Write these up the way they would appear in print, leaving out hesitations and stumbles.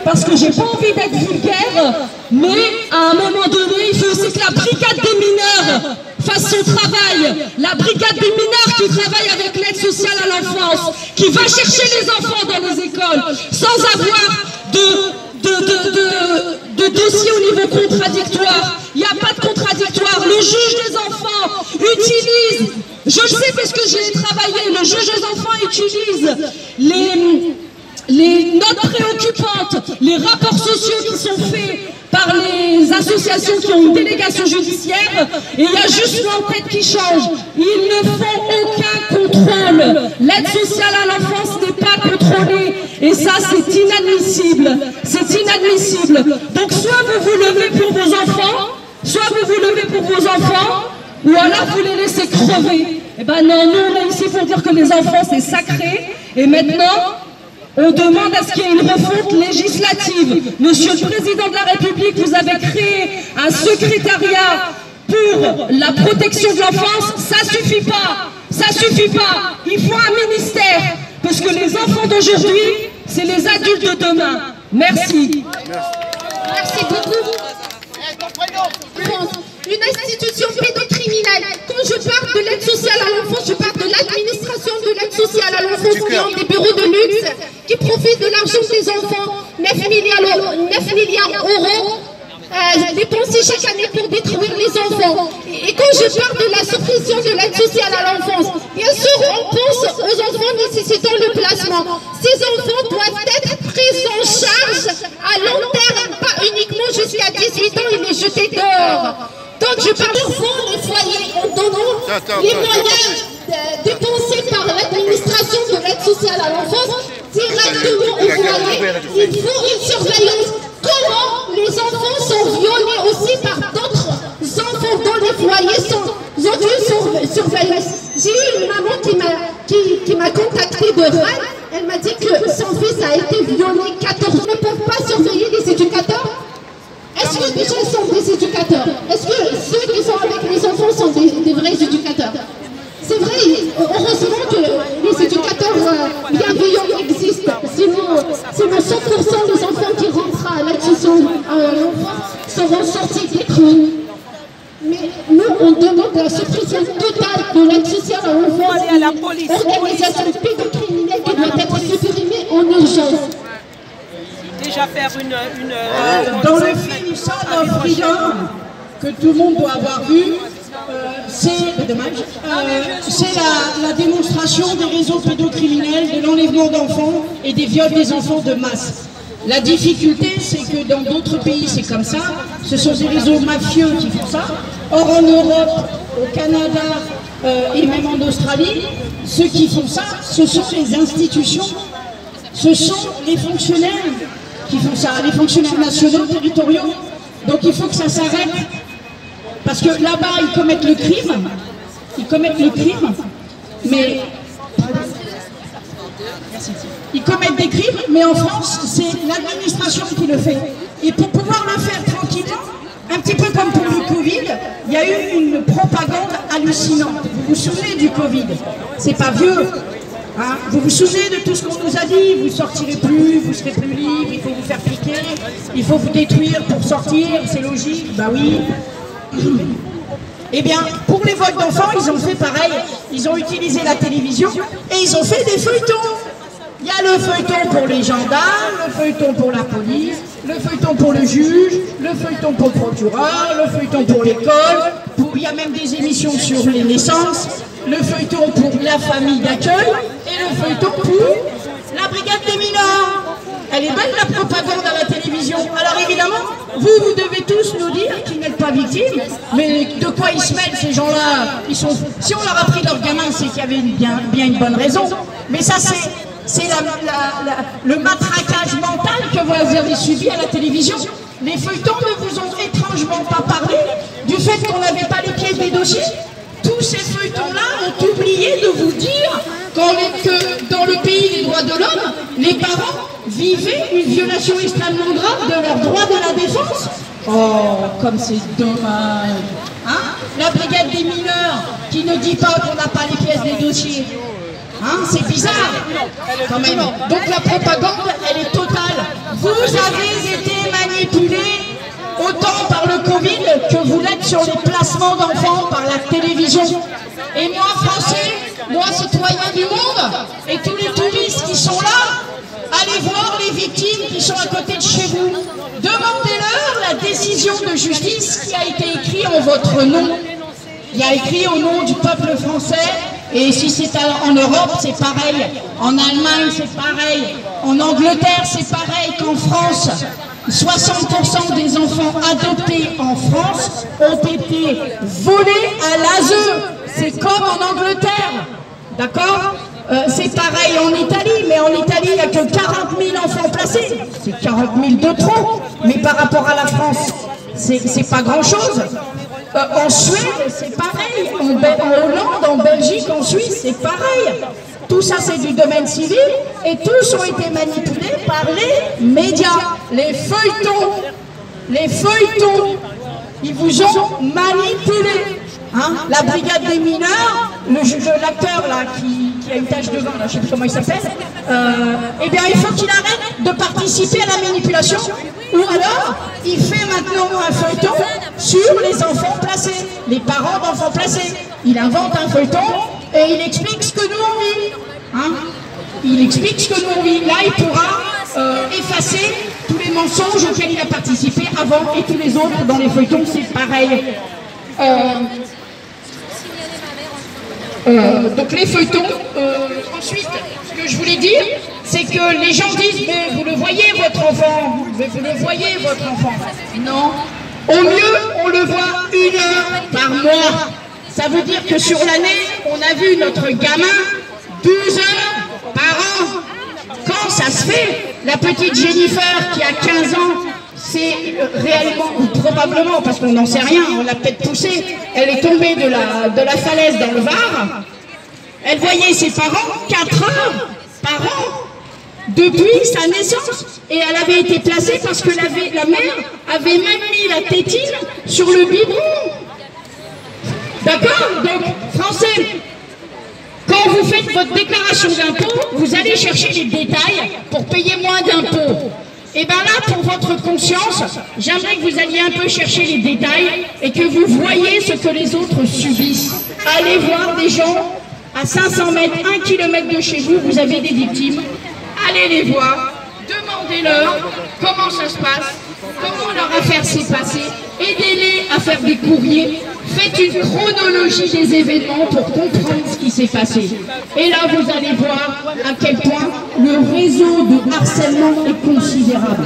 parce que j'ai pas envie d'être vulgaire, mais à un moment donné, il faut aussi que la brigade des mineurs fasse son travail. La brigade des mineurs qui travaille avec l'aide sociale à l'enfance, qui va chercher les enfants dans les écoles, sans avoir de dossier au niveau contradictoire. Il n'y a pas de contradictoire. Le juge des enfants utilise, je le sais parce que j'ai travaillé, le juge des enfants utilise les notes préoccupantes, les rapports sociaux qui sont faits par les associations qui ont une délégation judiciaire, et il y a juste l'entête qui change. Ils ne font aucun contrôle. L'aide sociale à l'enfance n'est pas contrôlée, et ça c'est inadmissible. C'est inadmissible. Donc soit vous vous levez pour vos enfants, soit vous vous levez pour vos enfants, ou alors vous les laissez crever. Eh ben non, nous on est ici pour dire que les enfants c'est sacré, et maintenant on demande à ce qu'il y ait une refonte législative. Monsieur le Président de la République, vous avez créé un secrétariat pour la protection de l'enfance. Ça suffit pas. Ça suffit pas. Il faut un ministère. Parce que les enfants d'aujourd'hui, c'est les adultes de demain. Merci. Merci beaucoup. Une institution pédocriminelle. Quand je parle de l'aide sociale à l'enfance, je parle de l'administration de l'aide sociale à l'enfance qui ont des bureaux de luxe, qui profitent de l'argent des enfants, 9 milliards d'euros dépensés chaque année pour détruire les enfants. Et quand je parle de la suppression de l'aide sociale à l'enfance, bien sûr, on pense aux enfants nécessitant le placement. Ces enfants doivent être pris en charge à long terme, pas uniquement jusqu'à 18 ans et les jeter dehors. Donc je parle d'enfants les foyers en donnant les moyens dépensés par l'administration de l'aide sociale à l'enfance directement au foyer. Il faut une surveillance. Comment les enfants sont violés aussi par d'autres enfants dans les foyers sans aucune surveillance. J'ai eu une maman qui m'a contacté de Rennes. Elle m'a dit que son fils a été violé 14 ans. Ils ne peuvent pas surveiller les éducateurs. Est-ce que déjà ils sont des éducateurs? Est-ce que ceux qui sont avec les enfants sont des vrais éducateurs? C'est vrai, heureusement que les éducateurs bienveillants existent. Sinon 100% des enfants qui rentrent à l'aide sociale à l'enfance seront sortis détruits. Mais nous, on demande la suppression totale de l'aide sociale à l'enfance. Organisation pédocriminelle qui doit être supprimée en urgence. Déjà faire dans le film Son of Freedom, que tout le monde doit avoir vu, c'est la démonstration des réseaux pédocriminels, de l'enlèvement d'enfants et des viols des enfants de masse. La difficulté, c'est que dans d'autres pays, c'est comme ça. Ce sont des réseaux mafieux qui font ça. Or, en Europe, au Canada et même en Australie, ceux qui font ça, ce sont les institutions, ce sont les fonctionnaires qui font ça, les fonctionnaires nationaux, territoriaux. Donc il faut que ça s'arrête. Parce que là-bas, ils commettent le crime, mais ils commettent des crimes, mais en France, c'est l'administration qui le fait. Et pour pouvoir le faire tranquillement, un petit peu comme pour le Covid, il y a eu une propagande hallucinante. Vous vous souvenez du Covid? C'est pas vieux. Hein? Vous vous souvenez de tout ce qu'on nous a dit? Vous ne sortirez plus, vous serez plus libre, il faut vous faire piquer, il faut vous détruire pour sortir, c'est logique. Bah oui. Eh bien, pour les votes d'enfants, ils ont fait pareil. Ils ont utilisé la télévision et ils ont fait des feuilletons. Il y a le feuilleton pour les gendarmes, le feuilleton pour la police, le feuilleton pour le juge, le feuilleton pour le procureur, le feuilleton pour l'école. Il y a même des émissions sur les naissances, le feuilleton pour la famille d'accueil et le feuilleton pour la brigade des mineurs. Elle est belle la propagande à la télévision. Alors évidemment, vous devez tous nous dire qu'ils n'êtes pas victimes, mais de quoi ils se mêlent ces gens-là? Si on leur a pris leur gamin, c'est qu'il y avait bien une bonne raison. Mais ça c'est le matraquage mental que vous avez subi à la télévision. Les feuilletons ne vous ont étrangement pas parlé du fait qu'on n'avait pas les pieds des dossiers. Tous ces feuilletons-là ont oublié de vous dire que dans le pays des droits de l'homme, les parents vivaient une violation extrêmement grave de leur droit de la défense. Oh, comme c'est dommage. Hein? La brigade des mineurs qui ne dit pas qu'on n'a pas les pièces des dossiers. Hein, c'est bizarre, quand même. Donc la propagande, elle est totale. Vous avez été manipulés autant par le Covid que vous l'êtes sur les placements d'enfants par la télévision. Et moi, Français, moi, citoyen du monde, et tous les touristes qui sont là, allez voir les victimes qui sont à côté de chez vous. Demandez-leur la décision de justice qui a été écrite en votre nom. Il y a écrit au nom du peuple français, et si c'est en Europe, c'est pareil. En Allemagne, c'est pareil. En Angleterre, c'est pareil qu'en France. 60% des enfants adoptés en France ont été volés à l'ASE. C'est comme en Angleterre. D'accord? C'est pareil en Italie, mais en Italie, il n'y a que 40 000 enfants placés. C'est 40 000 de trop. Mais par rapport à la France, c'est pas grand-chose. En Suède, c'est pareil. En Hollande, en Belgique, en Suisse, c'est pareil. Tout ça, c'est du domaine civil et tous ont été manipulés par les médias, les feuilletons. Les feuilletons, ils vous ont manipulé. Hein? La brigade des mineurs, l'acteur là qui a une tache de vin, là, je ne sais plus comment il s'appelle, eh bien il faut qu'il arrête de participer à la manipulation, ou alors il fait maintenant un feuilleton sur les enfants placés, les parents d'enfants placés. Il invente un feuilleton et il explique ce que nous on vit. Hein? Il explique ce que nous on vit. Là il pourra effacer tous les mensonges auxquels il a participé avant, et tous les autres dans les feuilletons c'est pareil. Donc les feuilletons, ensuite, ce que je voulais dire, c'est que les gens disent, mais vous le voyez votre enfant, mais vous le voyez votre enfant. Non, au mieux, on le voit 1 heure par mois. Ça veut dire que sur l'année, on a vu notre gamin 12 heures par an. Quand ça se fait, la petite Jennifer qui a 15 ans, c'est réellement, ou probablement, parce qu'on n'en sait rien, on l'a peut-être poussée, elle est tombée de la falaise dans le Var, elle voyait ses parents 4 heures par an, depuis sa naissance, et elle avait été placée parce que la mère avait même mis la tétine sur le biberon. D'accord? Donc, Français, quand vous faites votre déclaration d'impôt, vous allez chercher les détails pour payer moins d'impôts. Et bien là, pour votre conscience, j'aimerais que vous alliez un peu chercher les détails et que vous voyez ce que les autres subissent. Allez voir des gens à 500 mètres, 1 kilomètre de chez vous, vous avez des victimes. Allez les voir, demandez-leur comment ça se passe, comment leur affaire s'est passée, aidez-les à faire des courriers, faites une chronologie des événements pour comprendre ce qui s'est passé. Et là, vous allez voir à quel point le réseau de harcèlement est considérable.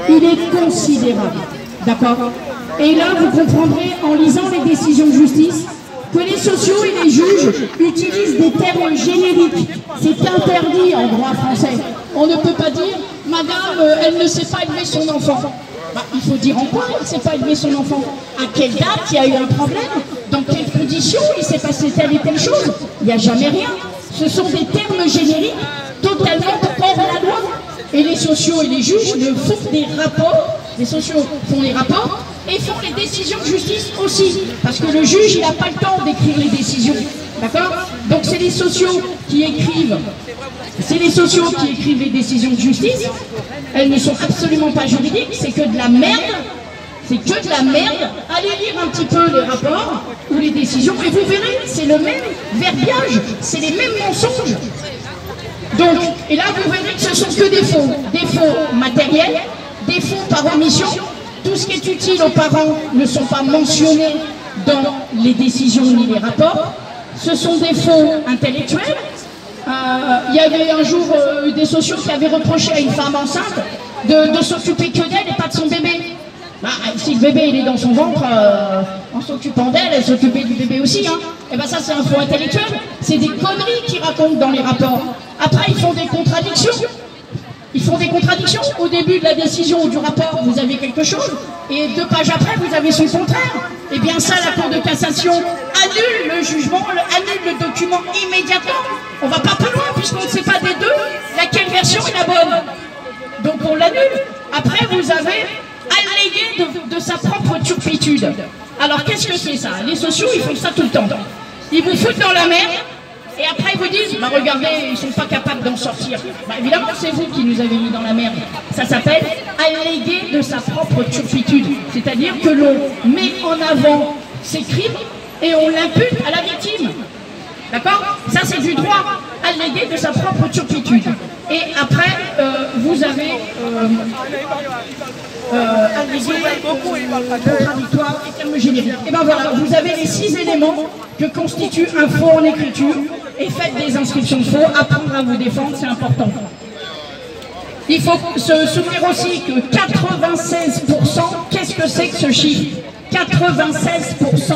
Il est considérable. D'accord? Et là, vous comprendrez, en lisant les décisions de justice, que les sociaux et les juges utilisent des termes génériques. C'est interdit en droit français. On ne peut pas dire « Madame, elle ne sait pas élever son enfant ». Bah, il faut dire en quoi elle ne sait pas élever son enfant. À quelle date il y a eu un problème? Dans quelles conditions il s'est passé telle et telle chose? Il n'y a jamais rien. Ce sont des termes génériques totalement hors la loi. Et les sociaux et les juges ne font des rapports. Les sociaux font des rapports et font les décisions de justice aussi. Parce que le juge, il n'a pas le temps d'écrire les décisions. D'accord? Donc c'est les sociaux qui écrivent. C'est les sociaux qui écrivent les décisions de justice. Elles ne sont absolument pas juridiques, c'est que de la merde. C'est que de la merde. Allez lire un petit peu les rapports ou les décisions et vous verrez, c'est le même verbiage, c'est les mêmes mensonges. Donc, et là vous verrez que ce sont que des faux matériels, des faux par omission. Tout ce qui est utile aux parents ne sont pas mentionnés dans les décisions ni les rapports. Ce sont des faux intellectuels. Il y avait un jour des sociaux qui avaient reproché à une femme enceinte de s'occuper que d'elle et pas de son bébé. Bah, si le bébé il est dans son ventre, en s'occupant d'elle, elle s'occupait du bébé aussi. Hein. Et bien ça c'est un faux intellectuel. C'est des conneries qu'ils racontent dans les rapports. Après ils font des contradictions. Ils font des contradictions. Au début de la décision ou du rapport, vous avez quelque chose, et 2 pages après, vous avez son contraire. Et bien ça, la Cour de cassation annule le jugement, annule le document immédiatement. On ne va pas plus loin, puisqu'on ne sait pas des deux laquelle version est la bonne. Donc on l'annule. Après, vous avez allégué de sa propre turpitude. Alors qu'est-ce que c'est ça? Les sociaux, ils font ça tout le temps. Ils vous foutent dans la merde, Et après, ils vous disent, bah regardez, ils ne sont pas capables d'en sortir. Bah, évidemment, c'est vous qui nous avez mis dans la merde. Ça s'appelle alléguer de sa propre turpitude. C'est-à-dire que l'on met en avant ses crimes et on l'impute à la victime. D'accord? Ça, c'est du droit, alléguer de sa propre turpitude. Et après, vous avez allégué contradictoire et terme générique. Et bien voilà, vous avez les 6 éléments que constitue un faux en écriture. Et faites des inscriptions de faux, apprendre à vous défendre, c'est important. Il faut se souvenir aussi que 96%, qu'est-ce que c'est que ce chiffre? 96%,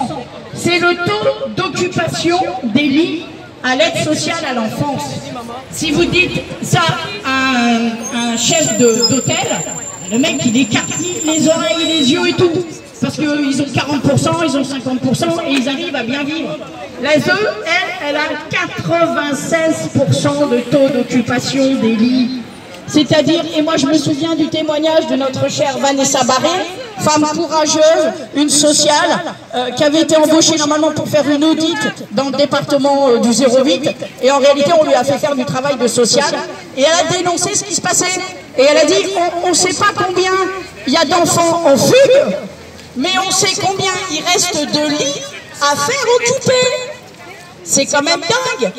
c'est le taux d'occupation des lits à l'aide sociale à l'enfance. Si vous dites ça à un chef d'hôtel, le mec il écartille les oreilles, les yeux et tout. Parce qu'ils ont 40%, ils ont 50% et ils arrivent à bien vivre. La ZE, elle a 96% de taux d'occupation des lits. C'est-à-dire, et moi je me souviens du témoignage de notre chère Vanessa Barré, femme courageuse, une sociale, qui avait été embauchée normalement pour faire une audit dans le département du 08, et en réalité on lui a fait faire du travail de social, et elle a dénoncé ce qui se passait, et elle a dit, on ne sait pas combien il y a d'enfants en fugue, mais on sait combien il reste de lits à faire occuper. C'est quand même dingue.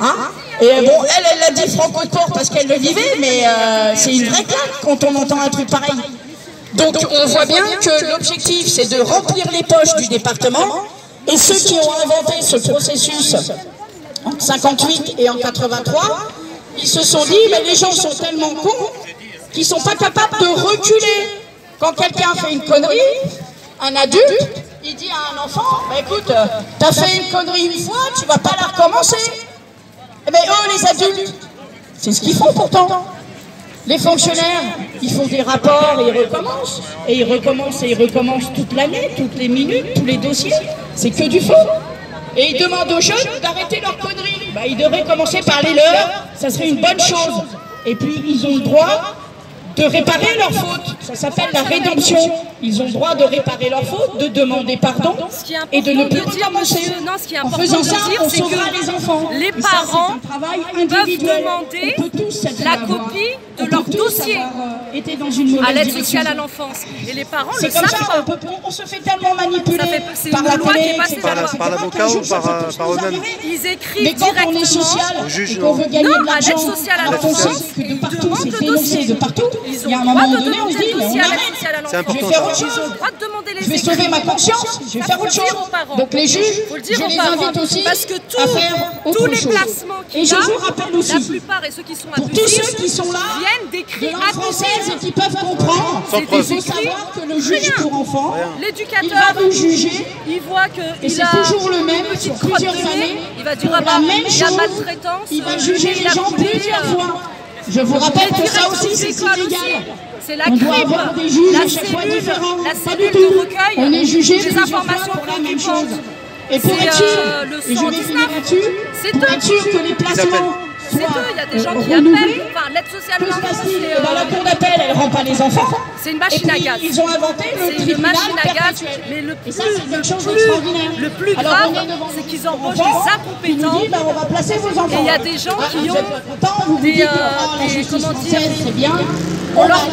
Hein? Et bon, elle l'a dit franco-port parce qu'elle le vivait, mais c'est une vraie claque quand on entend un truc pareil. Donc on voit bien que l'objectif c'est de remplir les poches du département, et ceux qui ont inventé ce processus en 58 et en 83, ils se sont dit, mais les gens sont tellement cons qu'ils ne sont pas capables de reculer. Quand quelqu'un fait une connerie, un adulte, il dit à un enfant, bah écoute, t'as fait une connerie une fois, tu vas pas la recommencer. Eh bien eux, les adultes, c'est ce qu'ils font pourtant. Les fonctionnaires, ils font des rapports et ils recommencent. Et ils recommencent et ils recommencent toute l'année, toutes les minutes, tous les dossiers. C'est que du faux. Et ils demandent aux jeunes d'arrêter leurs conneries. Bah, ils devraient commencer par les leurs, ça serait une bonne chose. Et puis ils ont le droit de réparer leurs fautes. Ça s'appelle la rédemption. Ils ont le droit de réparer leurs fautes, de demander pardon et de ne plus recommencer. En faisant ça, on sauvera les enfants. Les parents peuvent demander la copie de leur dossier à l'aide sociale à l'enfance. Et les parents le savent pas. On se fait tellement manipuler par la loi qui est passée par l'avocat ou par eux-mêmes. Ils écrivent mais quand on est social et qu'on veut gagner de l'argent, que de partout, c'est dénoncé de partout. Il y a un moment donné, on se dit, mais on arrête. C'est important. Je vais faire autre chose. Je vais sauver ma conscience. Je vais faire autre chose. Donc les juges, je les invite aussi à faire autre chose. Et je vous rappelle aussi, la plupart et ceux qui sont pour tous ceux qui sont là, viennent de d'écrire langue française et qui peuvent comprendre, il faut savoir que le juge pour enfants, il va vous juger, il voit que et c'est toujours le même sur plusieurs années, il va dire pour la même il y a chose, maltraitance, il va juger les gens plusieurs fois. Je vous rappelle que ça aussi c'est illégal. C'est la On doit CRIP, avoir des juges à chaque fois différents. Pas du tout. On est jugé plusieurs fois pour la même chose. Et pour être sûr, et je vais finir là-dessus, pour être sûr que les placements c'est eux, il y a des gens qui appellent, enfin l'aide sociale à l'enfance, la cour d'appel, elle rend pas les enfants. c'est une machine à gaz. Ils ont inventé le tribunal perpétuel. Mais le et ça, c'est quelque chose d'extraordinaire. Le plus grave, c'est qu'ils embauchent des incompétents. Dit, on va placer vos enfants. Et il y a des gens qui ont comment dire, c'est bien. On leur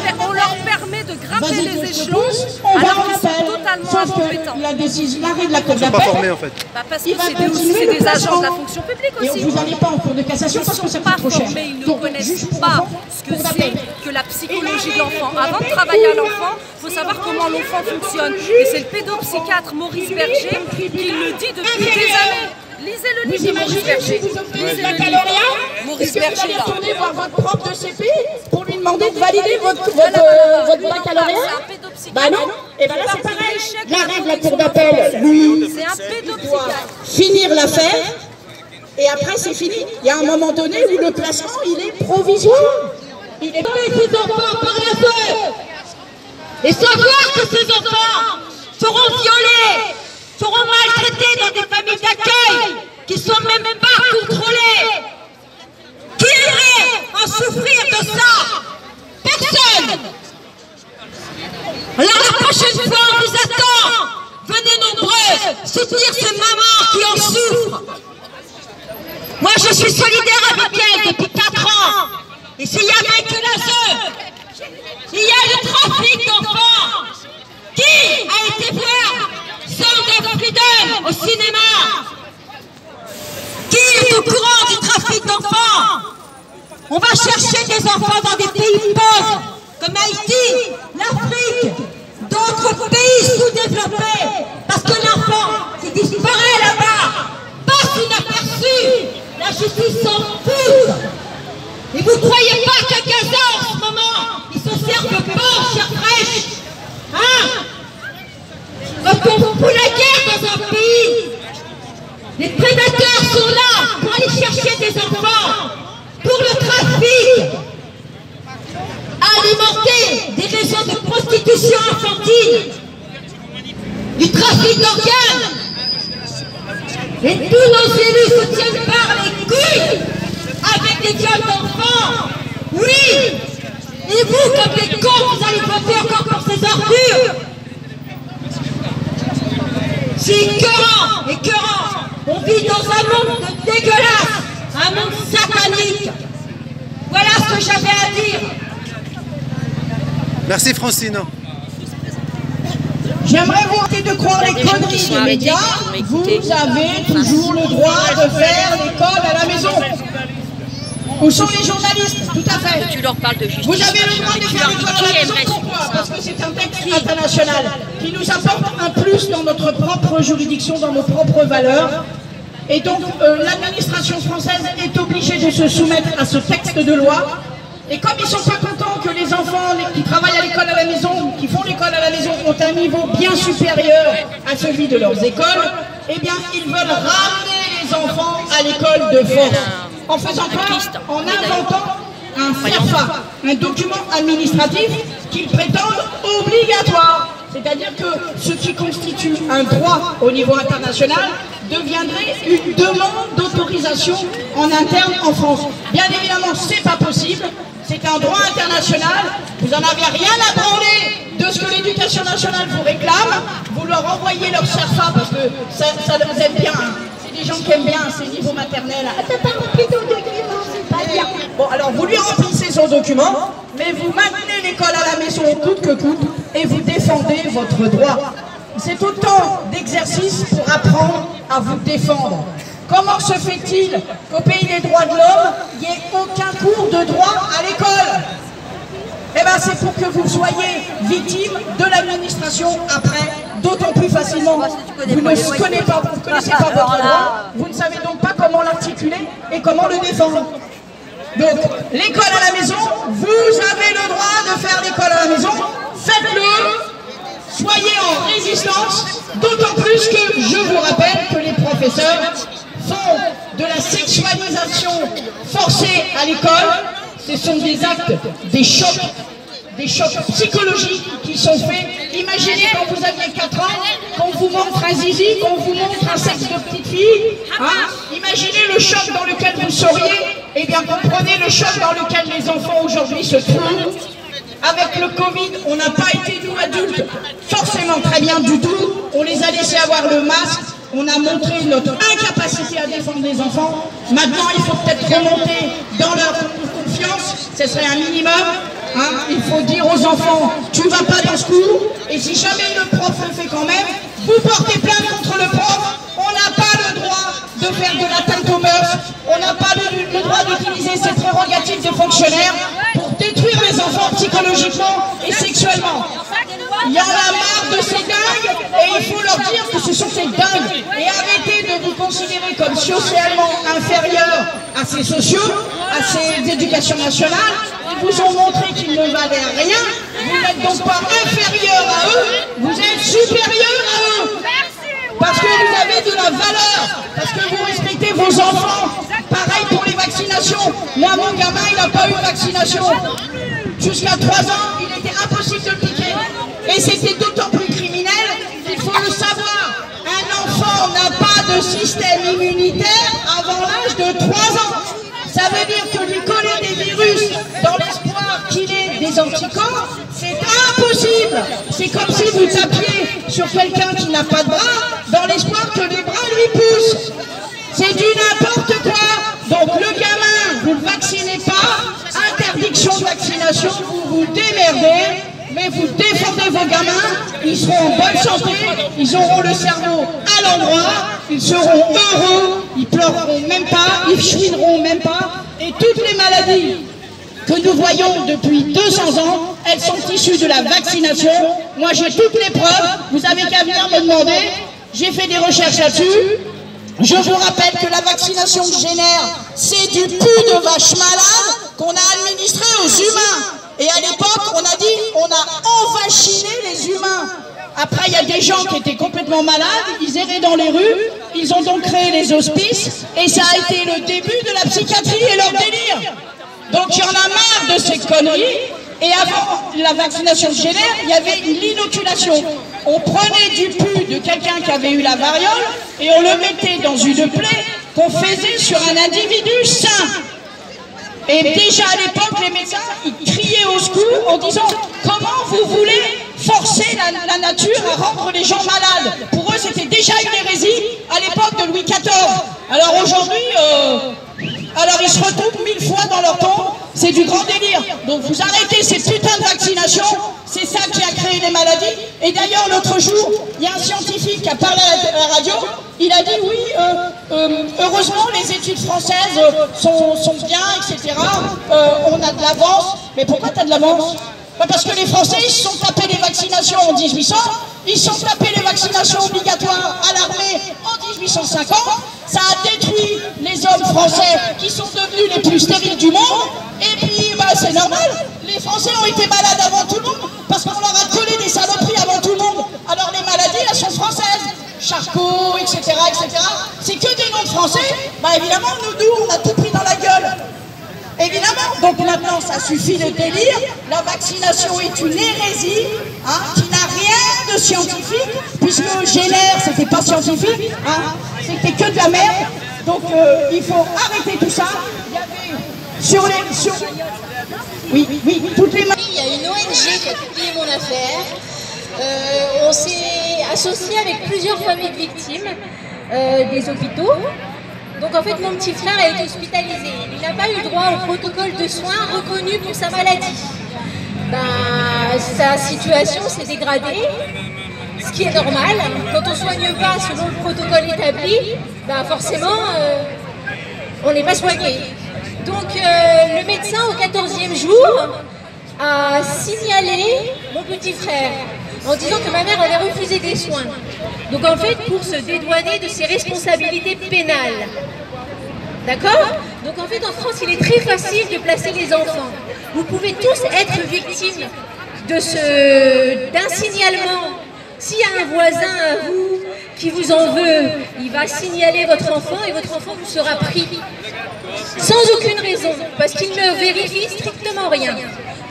permet de grimper les échelons alors qu'ils sont totalement incompétents. L'arrêt de la cour Ils sont pas d'appel, formés en fait. Parce que c'est des agents de la fonction publique aussi. Et vous n'allez pas en cour de cassation parce que ça coûte trop cher. Formés, ils ne connaissent pas ce que c'est que la psychologie de l'enfant. Avant de travailler à l'enfant, il faut savoir comment l'enfant fonctionne. Et c'est le pédopsychiatre Maurice Berger qui le dit depuis des années. Lisez le livre de Maurice Berger. Lisez le baccalauréat. Maurice Berger. Vous allez là. retourner voir votre prof de CP pour lui demander de valider votre baccalauréat. Bah non. Et ben là c'est pareil. L'arrêt de la cour d'appel, lui, C'est un pédopsychiatre. finir l'affaire. Et après c'est fini. Il y a un moment donné où le placement il est provisoire. Il est Ces enfants par la feu et savoir que ces enfants seront violés, seront maltraités dans des familles d'accueil qui ne sont même pas contrôlées. Qui irait en souffrir de ça? Personne. Alors la prochaine fois on vous attend. Venez nombreux soutenir ces mamans qui en souffrent. Moi je je suis solidaire avec elle depuis 4 ans. Et s'il y avait que la seule, il y a le trafic d'enfants. Qui a été voir Song of Freedom au cinéma? Qui est au courant du trafic d'enfants? On va chercher des enfants dans des pays pauvres, comme Haïti, l'Afrique, d'autres pays sous-développés, parce que l'enfant qui disparaît là-bas passe inaperçu. La justice s'en fout. Et vous croyez pas qu'à Gaza en ce moment, ils se servent de porc, chère fraîche? Hein? Quand on fout la guerre dans un pays, les prédateurs sont là pour aller chercher des enfants, pour le trafic, alimenter des réseaux de prostitution infantile, du trafic d'organes. Et tous nos élus se tiennent par les couilles avec des viols d'enfants. Oui. Et vous, comme des cons, vous allez voter encore pour ces ordures. C'est écœurant, écœurant. On vit dans un monde dégueulasse, un monde satanique. Voilà ce que j'avais à dire. Merci Francine. J'aimerais vous arrêter de croire les conneries des médias. Vous avez toujours le droit de faire l'école à la maison. Où sont les journalistes? Tout à fait. Tu leur parles de justice. Vous avez le droit de faire l'école à la maison. Pourquoi? Parce que c'est un texte international qui nous apporte un plus dans notre propre juridiction, dans nos propres valeurs. Et donc l'administration française est obligée de se soumettre à ce texte de loi. Et comme ils ne sont pas contents que les enfants qui travaillent à l'école à la maison, qui font l'école à la maison, ont un niveau bien supérieur à celui de leurs écoles, eh bien ils veulent ramener les enfants à l'école de force. En faisant quoi? En inventant un FERFA, un document administratif qu'ils prétendent obligatoire. C'est-à-dire que ce qui constitue un droit au niveau international deviendrait une demande d'autorisation en interne en France. Bien évidemment, c'est pas possible. C'est un droit international. Vous n'en avez rien à branler de ce que l'éducation nationale vous réclame. Vous leur envoyez leur FERFA parce que ça vous aime bien. C'est des gens qui aiment bien ces niveaux maternels. Ah, t'as pas rempli ton document, c'est pas bien. Bon, alors vous lui remplissez son document, mais vous maintenez l'école à la maison coûte que coûte et vous défendez votre droit. C'est autant d'exercices pour apprendre à vous défendre. Comment se fait-il qu'au pays des droits de l'homme, il n'y ait aucun cours de droit à l'école? Eh bien, c'est pour que vous soyez victime de l'administration après, d'autant plus facilement. Vous ne connaissez pas votre droit, vous ne savez donc pas comment l'articuler et comment le défendre. Donc, l'école à la maison, vous avez le droit de faire l'école à la maison, faites-le. Soyez en résistance, d'autant plus que je vous rappelle que les professeurs font de la sexualisation forcée à l'école. Ce sont des actes, des chocs psychologiques qui sont faits. Imaginez quand vous aviez 4 ans, qu'on vous montre un zizi, qu'on vous montre un sexe de petite fille. Hein? Imaginez le choc dans lequel vous seriez. Eh bien, comprenez le choc dans lequel les enfants aujourd'hui se trouvent. Avec le Covid, on n'a pas été, nous adultes, forcément très bien du tout. On les a laissés avoir le masque. On a montré notre incapacité à défendre les enfants. Maintenant, il faut peut-être remonter dans leur confiance. Ce serait un minimum. Hein. Il faut dire aux enfants, tu ne vas pas dans ce cours. Et si jamais le prof le fait quand même, vous portez plainte contre le prof. On n'a pas le droit de faire de l'atteinte aux mœurs. On n'a pas le droit d'utiliser ces prérogatives de fonctionnaires pour détruire les enfants psychologiquement et sexuellement. Il y en a marre de ces dingues et il faut leur dire que ce sont ces dingues. Et arrêtez de vous considérer comme socialement inférieurs à ces sociaux, à ces éducations nationales. Ils vous ont montré qu'ils ne valaient rien. Vous n'êtes donc pas inférieurs à eux, vous êtes supérieurs à eux. Parce que vous avez de la valeur, parce que vous respectez vos enfants. Pareil pour les vaccinations. Moi, mon gamin, il n'a pas eu de vaccination. Jusqu'à 3 ans, il était impossible de le piquer. Et c'était d'autant plus criminel qu'il faut le savoir. Un enfant n'a pas de système immunitaire avant l'âge de 3 ans. Ça veut dire que lui coller des virus dans l'espoir qu'il ait des anticorps, c'est impossible. C'est comme si vous tapiez sur quelqu'un qui n'a pas de bras dans l'espoir que les bras lui poussent. C'est du n'importe quoi. Donc le gamin, vous ne le vaccinez pas, interdiction de vaccination, vous vous démerdez, mais vous défendez vos gamins, ils seront en bonne santé, ils auront le cerveau à l'endroit, ils seront heureux, ils pleureront même pas, ils chouineront même pas, et toutes les maladies que nous voyons depuis 200 ans, elles sont issues de la vaccination. Moi j'ai toutes les preuves, vous avez qu'à venir me demander, j'ai fait des recherches là-dessus. Je vous rappelle que la vaccination génère, c'est du pus de vache malade qu'on a administré aux humains. Et à l'époque, on a dit, on a envachiné les humains. Après, il y a des gens qui étaient complètement malades, ils erraient dans les rues, ils ont donc créé les hospices, et ça a été le début de la psychiatrie et leur délire. Donc il y en a marre de ces conneries, et avant la vaccination génère, il y avait l'inoculation. On prenait du pus de quelqu'un qui avait eu la variole, et on le mettait dans une plaie qu'on faisait sur un individu sain. Et déjà à l'époque, les médecins, ils criaient au secours en disant « Comment vous voulez forcer la nature à rendre les gens malades ?» Pour eux, c'était déjà une hérésie à l'époque de Louis XIV. Alors aujourd'hui, ils se retrouvent 1000 fois dans leur tombe, c'est du grand délire. Donc vous arrêtez ces putains de vaccinations, c'est ça qui a créé les maladies. Et d'ailleurs, l'autre jour, il y a un scientifique qui a parlé à la radio, il a dit oui, heureusement les études françaises sont bien, etc. On a de l'avance. Mais pourquoi tu as de l'avance? Parce que les Français, ils se sont tapés les vaccinations en 1800, ils se sont tapés les vaccinations obligatoires à l'armée en 1850, ça a détruit les hommes français qui sont devenus les plus stériles du monde, et puis c'est normal, les Français ont été malades avant tout le monde, parce qu'on leur a collé des saloperies avant tout le monde, alors les maladies, elles sont françaises, Charcot, etc., etc., c'est que des noms de Français, évidemment, nous, on a tout pris dans la gueule. Évidemment, donc maintenant ça suffit de délire, la vaccination est une hérésie qui n'a rien de scientifique, puisque génère c'était pas scientifique, c'était que de la merde, donc il faut arrêter tout ça. Il y avait oui, toutes les... Il y a une ONG qui a publié mon affaire, on s'est associé avec plusieurs familles de victimes des hôpitaux. Donc en fait, mon petit frère a été hospitalisé. Il n'a pas eu droit au protocole de soins reconnu pour sa maladie. Sa situation s'est dégradée, ce qui est normal. Quand on ne soigne pas selon le protocole établi, forcément, on n'est pas soigné. Donc le médecin, au 14e jour, a signalé mon petit frère en disant que ma mère avait refusé des soins. Donc en fait, pour se dédouaner de ses responsabilités pénales. D'accord? Donc en fait, en France, il est très facile de placer les enfants. Vous pouvez tous être victimes d'un signalement. S'il y a un voisin à vous qui vous en veut, il va signaler votre enfant et votre enfant vous sera pris. Sans aucune raison, parce qu'il ne vérifie strictement rien.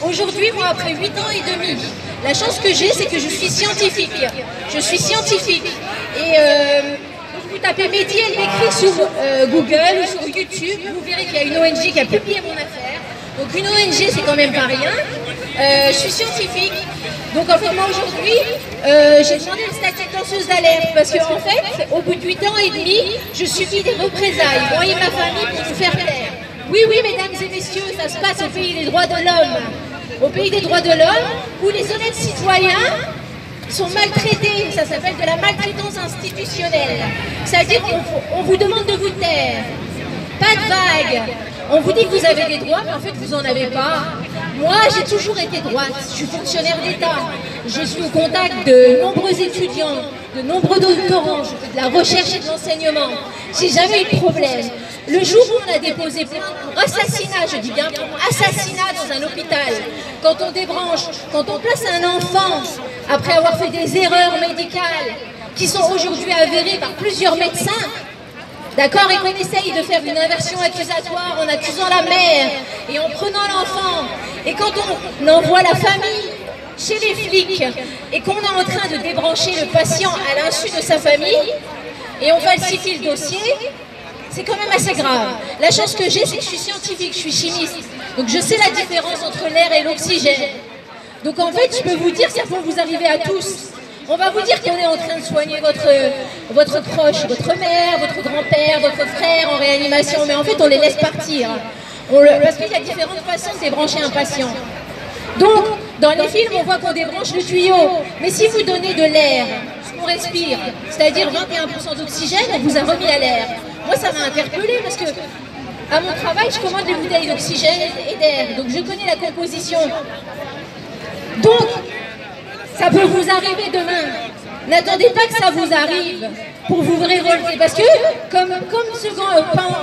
Aujourd'hui, moi, après 8 ans et demi, la chance que j'ai, c'est que je suis scientifique. Je suis scientifique. Et vous tapez Mehdi El Bekri sur Google ou sur YouTube, vous verrez qu'il y a une ONG qui a publié mon affaire. Donc une ONG, c'est quand même pas rien. Je suis scientifique. Donc en fait, moi aujourd'hui, j'ai demandé le statut de lanceuse d'alerte parce qu'en fait, au bout de 8 ans et demi, je subis des représailles, moi et ma famille, pour nous faire taire. Oui, mesdames et messieurs, ça se passe au pays des droits de l'homme. Au pays des droits de l'homme, où les honnêtes citoyens sont maltraités. Ça s'appelle de la maltraitance institutionnelle. C'est-à-dire qu'on vous demande de vous taire. Pas de vague. On vous dit que vous avez des droits, mais en fait, vous n'en avez pas. Moi, j'ai toujours été droite. Je suis fonctionnaire d'État. Je suis au contact de nombreux étudiants, de nombreux doctorants. Je fais de la recherche et de l'enseignement. J'ai jamais eu de problème. Le jour où on a déposé plainte pour assassinat, je dis bien pour assassinat dans un hôpital, quand on débranche, quand on place un enfant après avoir fait des erreurs médicales qui sont aujourd'hui avérées par plusieurs médecins, d'accord, et qu'on essaye de faire une inversion accusatoire en accusant la mère et en prenant l'enfant, et quand on envoie la famille chez les flics et qu'on est en train de débrancher le patient à l'insu de sa famille et on falsifie le dossier, c'est quand même assez grave. La chance que j'ai, c'est que je suis scientifique, je suis chimiste, donc je sais la différence entre l'air et l'oxygène. Donc en fait, je peux vous dire, ça peut vous arriver à tous. On va vous dire qu'on est en train de soigner votre proche, votre mère, votre grand-père, votre frère en réanimation, mais en fait on les laisse partir. Parce qu'il y a différentes façons de débrancher un patient. Donc, dans les films, on voit qu'on débranche le tuyau. Mais si vous donnez de l'air, ce qu'on respire, c'est-à-dire 21% d'oxygène, on vous a remis à l'air. Moi, ça m'a interpellée parce que, à mon travail, je commande des bouteilles d'oxygène et d'air. Donc, je connais la composition. Donc, ça peut vous arriver demain. N'attendez pas que ça vous arrive pour vous révolter. Parce que, comme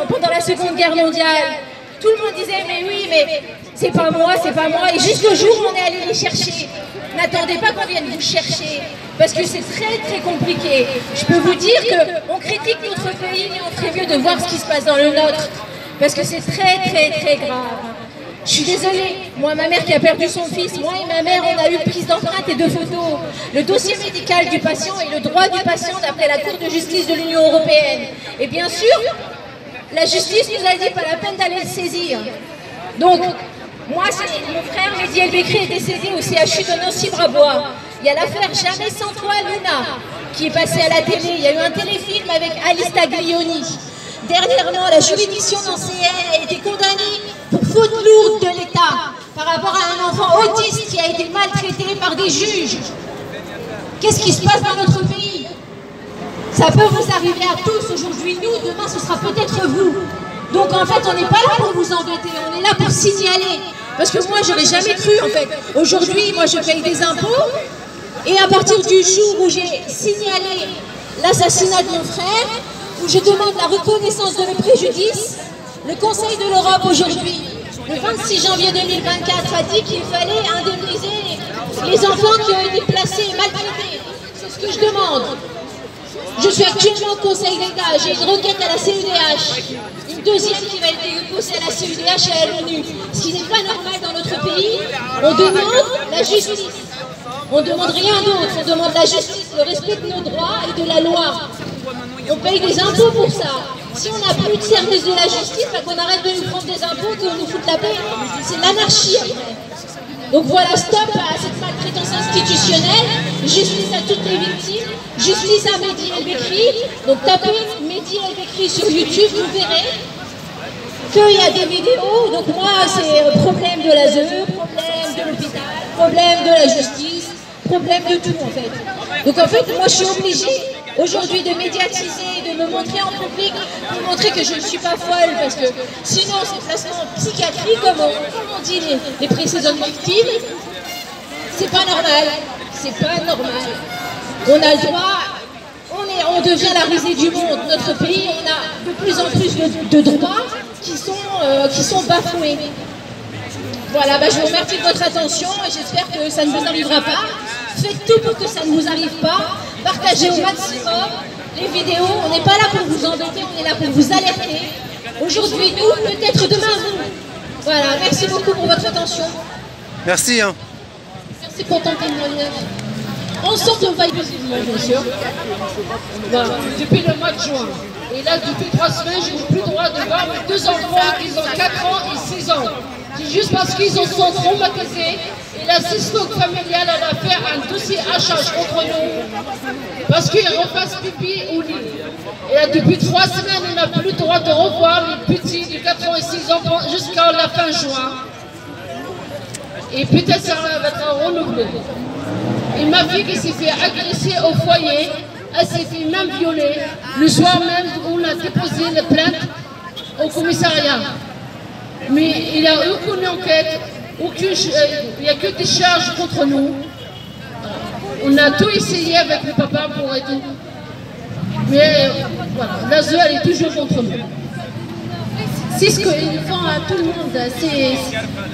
pendant la Seconde Guerre mondiale, tout le monde disait, mais oui, mais c'est pas moi, c'est pas moi. Et jusqu'au jour où on est allé les chercher. N'attendez pas qu'on vienne vous chercher, parce que c'est très très compliqué. Je peux vous dire qu'on critique notre pays, mais on ferait mieux de voir ce qui se passe dans le nôtre, parce que c'est très très très grave. Je suis désolée, moi ma mère qui a perdu son fils, moi et ma mère on a eu prise d'empreintes et de photos, le dossier médical du patient et le droit du patient d'après la Cour de justice de l'Union européenne. Et bien sûr, la justice nous a dit pas la peine d'aller le saisir. Donc, moi, mon frère Mehdi El Bekri est décédé au CHU de Nancy-Brabois. Il y a l'affaire Jamais sans toi, Luna, qui est passée à la télé. Il y a eu un téléfilm avec Alice Taglioni. Dernièrement, la juridiction nancéenne a été condamnée pour faute lourde de l'État par rapport à un enfant autiste qui a été maltraité par des juges. Qu'est-ce qui se passe dans notre pays? Ça peut vous arriver à tous aujourd'hui, nous, demain ce sera peut-être vous. Donc en fait, on n'est pas là pour vous embêter, on est là pour signaler. Parce que moi, j'aurais jamais cru en fait. Aujourd'hui, moi je paye des impôts, et à partir du jour où j'ai signalé l'assassinat de mon frère, où je demande la reconnaissance de mes préjudices, le Conseil de l'Europe aujourd'hui, le 26 janvier 2024, a dit qu'il fallait indemniser les enfants qui ont été placés et maltraités. C'est ce que je demande. Je suis actuellement au Conseil d'État, j'ai une requête à la CEDH, une deuxième qui va être déposée à la CEDH et à l'ONU. Ce qui n'est pas normal dans notre pays, on demande la justice. On ne demande rien d'autre, on demande la justice, le respect de nos droits et de la loi. On paye des impôts pour ça. Si on n'a plus de service de la justice, qu'on arrête de nous prendre des impôts, qu'on nous foute la paix, c'est l'anarchie après. Donc voilà, stop à cette maltraitance institutionnelle, justice à toutes les victimes, justice à Mehdi El Bekri. Donc tapez Mehdi El Bekri sur YouTube, vous verrez qu'il y a des vidéos. Donc moi, c'est problème de l'ASE, problème de l'hôpital, problème de la justice, problème de tout en fait. Donc en fait, moi je suis obligée aujourd'hui de médiatiser, de me montrer en public, pour montrer que je ne suis pas folle, parce que sinon ces placements psychiatriques, comme on dit les précédentes victimes, c'est pas normal, c'est pas normal. On a le droit, on devient la risée du monde. Notre pays, on a de plus en plus de droits qui sont bafoués. Voilà, je vous remercie de votre attention et j'espère que ça ne vous arrivera pas. Faites tout pour que ça ne vous arrive pas. Partagez au maximum les vidéos. On n'est pas là pour vous embêter, on est là pour vous alerter. Aujourd'hui, nous, peut-être demain, vous. Voilà, merci beaucoup pour votre attention. Merci. Merci pour ton témoignage. Ensemble, on va y visiblement, bien sûr. Voilà, depuis le mois de juin. Et là, depuis 3 semaines, je n'ai plus le droit de voir mes 2 enfants qui ont 4 ans et 6 ans. C'est juste parce qu'ils sont traumatisés. Et l'assistante familiale, elle a fait un dossier à charge contre nous. Parce qu'ils repassent pipi au lit. Et là, depuis 3 semaines, on n'a plus le droit de revoir les petits de 4 ans et 6 ans jusqu'à la fin juin. Et peut-être ça va être renouvelé. Et ma fille qui s'est fait agresser au foyer, elle s'est fait même violer. Le soir même, on a déposé la plainte au commissariat. Mais il n'y a aucune enquête, il n'y a que des charges contre nous. On a tout essayé avec le papa pour et tout. Mais voilà, l'ASE, elle est toujours contre nous. C'est ce qu'ils font à tout le monde.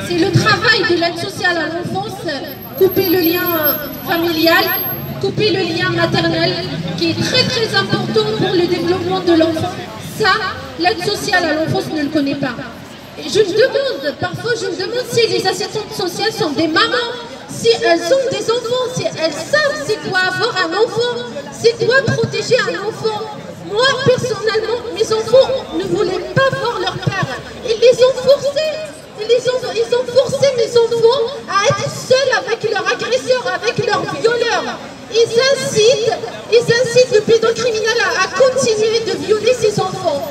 C'est le travail de l'aide sociale à l'enfance, couper le lien familial, couper le lien maternel, qui est très très important pour le développement de l'enfant. Ça, l'aide sociale à l'enfance ne le connaît pas. Et je me demande, parfois je me demande si les assistantes sociales sont des mamans, si elles ont des enfants, si elles savent c'est quoi avoir un enfant, c'est quoi protéger un enfant. Moi, personnellement, mes enfants ne voulaient pas voir leur père. Ils les ont forcés. Ils ont forcé mes enfants à être seuls avec leur agresseur, avec leur violeur. ils incitent le pédocriminel à continuer de violer ses enfants.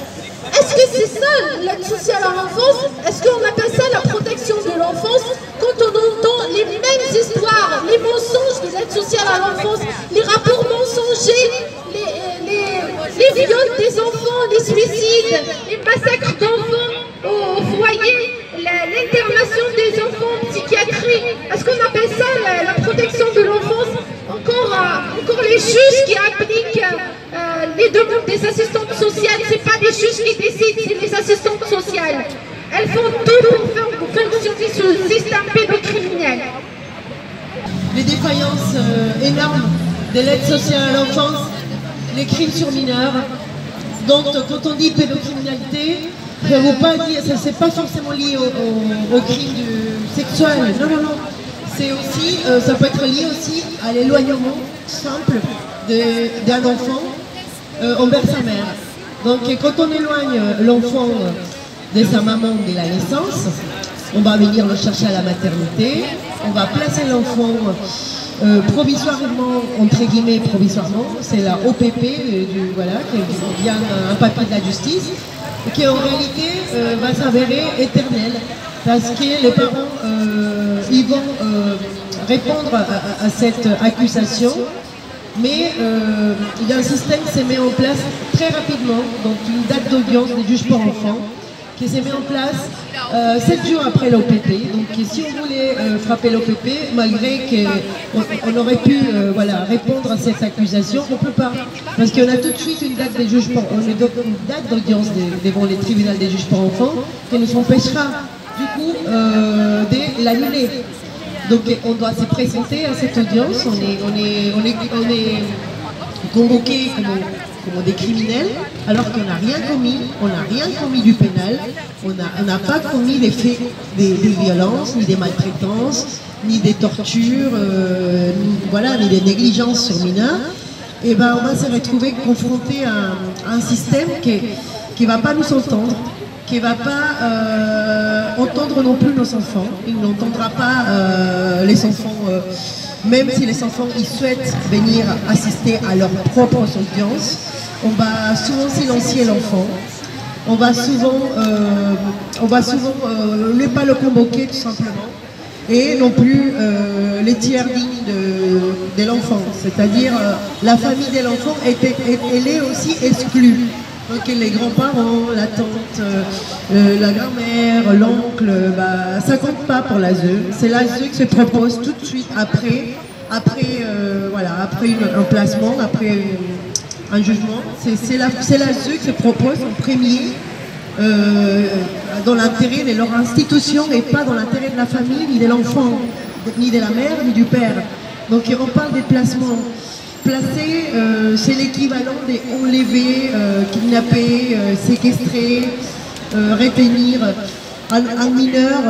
Est-ce que c'est ça l'aide sociale à l'enfance? Est-ce qu'on appelle ça la protection de l'enfance quand on entend les mêmes histoires, les mensonges de l'aide sociale à l'enfance, les rapports mensongers, les viols des enfants, les suicides, les massacres d'enfants au foyer, l'internation des enfants en psychiatrie? Est-ce qu'on appelle ça la protection de l'enfance? Encore les juges qui appliquent les demandes des assistantes sociales, ce n'est pas les juges qui décident, c'est les assistantes sociales. Elles font tout pour faire fonctionner ce système pédocriminel. Les défaillances énormes de l'aide sociale à l'enfance, les crimes sur mineurs. Donc quand on dit pédocriminalité, je ne vous pas dire, ça c'est pas forcément lié au crime sexuel. Non, non, non. C'est aussi, ça peut être lié aussi à l'éloignement simple d'un enfant envers sa mère. Donc quand on éloigne l'enfant de sa maman dès la naissance, on va venir le chercher à la maternité, on va placer l'enfant provisoirement, entre guillemets provisoirement, c'est la OPP, voilà, qui vient un papier de la justice, qui en réalité va s'avérer éternel, parce que les parents ils vont répondre à cette accusation, mais il y a un système qui se met en place très rapidement, donc une date d'audience des juges pour enfants, qui se met en place 7 jours après l'OPP. Donc si on voulait frapper l'OPP, malgré qu'on aurait pu voilà, répondre à cette accusation, on ne peut pas. Parce qu'on a tout de suite une date d'audience devant les tribunaux des juges pour enfants qui nous empêchera du coup de l'annuler. Donc on doit se présenter à cette audience, on est convoqué comme des criminels, alors qu'on n'a rien commis, on n'a rien commis du pénal, on n'a pas commis des faits, des violences, ni des maltraitances, ni des tortures, ni des négligences sur mineurs. Et ben on va se retrouver confronté à un système qui ne va pas nous entendre, qui ne va pas entendre non plus nos enfants. Il n'entendra pas les enfants, même si les enfants ils souhaitent venir assister à leurs propres audiences. On va souvent silencier l'enfant. On va souvent ne pas le convoquer tout simplement. Et non plus les tiers dignes de l'enfant. C'est-à-dire la famille de l'enfant, elle est aussi exclue. Donc les grands-parents, la tante, la grand-mère, l'oncle, ça compte pas pour l'ASE. C'est l'ASE qui se propose tout de suite après un placement, après un jugement. C'est l'ASE qui se propose en premier dans l'intérêt de leur institution et pas dans l'intérêt de la famille, ni de l'enfant, ni de la mère, ni du père. Donc on parle des placements. Placer, c'est l'équivalent des enlevés, kidnappés, séquestrés, retenir un mineur